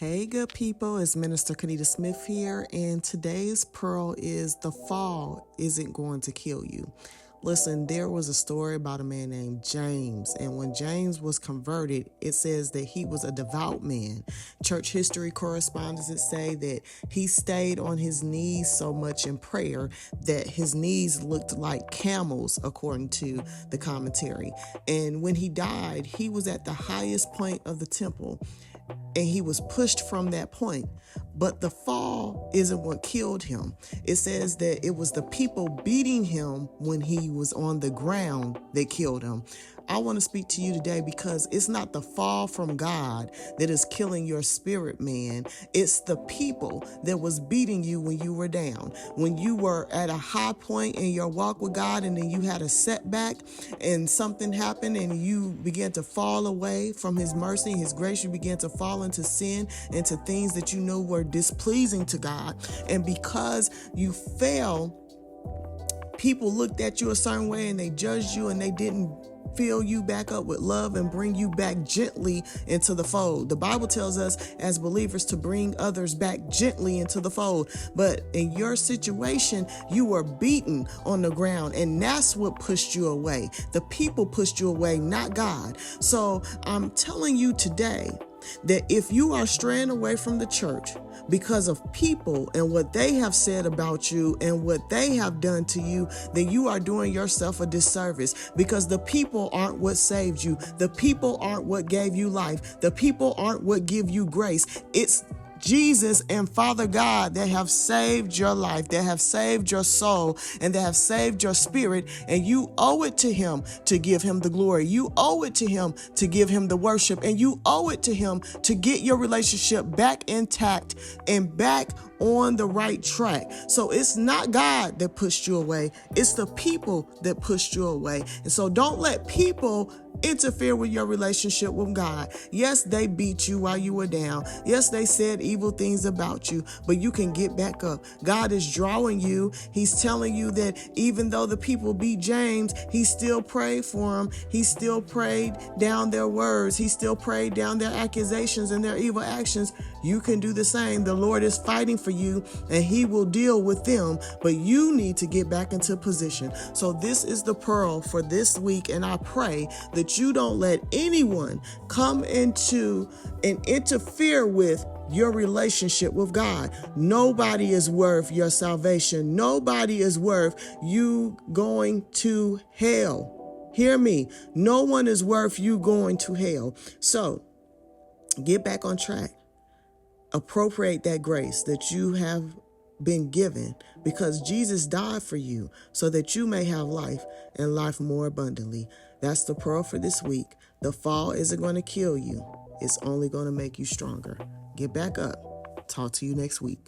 Hey, good people, it's Minister Kanita Smith here, and today's pearl is the fall isn't going to kill you. Listen, there was a story about a man named James, and when James was converted, it says that he was a devout man. Church history correspondents say that he stayed on his knees so much in prayer that his knees looked like camels, according to the commentary. And when he died, he was at the highest point of the temple, and he was pushed from that point. But the fall isn't what killed him. It says that it was the people beating him when he was on the ground that killed him. I want to speak to you today because it's not the fall from God that is killing your spirit, man. It's the people that was beating you when you were down. When you were at a high point in your walk with God and then you had a setback and something happened and you began to fall away from his mercy and his grace, you began to fall into sin, into things that you know were displeasing to God. And because you fell, people looked at you a certain way and they judged you and they didn't fill you back up with love and bring you back gently into the fold. The Bible tells us as believers to bring others back gently into the fold. But in your situation, you were beaten on the ground, and that's what pushed you away. The people pushed you away, not God. So I'm telling you today that if you are straying away from the church because of people and what they have said about you and what they have done to you, then you are doing yourself a disservice, because the people aren't what saved you. The people aren't what gave you life. The people aren't what give you grace. It's Jesus and Father God that have saved your life, that have saved your soul, and that have saved your spirit, and you owe it to him to give him the glory. You owe it to him to give him the worship, and you owe it to him to get your relationship back intact and back on the right track. So it's not God that pushed you away. It's the people that pushed you away. And so don't let people interfere with your relationship with God. Yes, they beat you while you were down. Yes, they said evil things about you, but you can get back up. God is drawing you. He's telling you that even though the people beat James, he still prayed for him. He still prayed down their words. He still prayed down their accusations and their evil actions. You can do the same. The Lord is fighting for you, and he will deal with them, but you need to get back into position. So this is the pearl for this week, and I pray that you don't let anyone come into and interfere with your relationship with God. Nobody is worth your salvation. Nobody is worth you going to hell. Hear me. No one is worth you going to hell. So get back on track. Appropriate that grace that you have been given, because Jesus died for you so that you may have life and life more abundantly. That's the pearl for this week. The fall isn't going to kill you. It's only going to make you stronger. Get back up. Talk to you next week.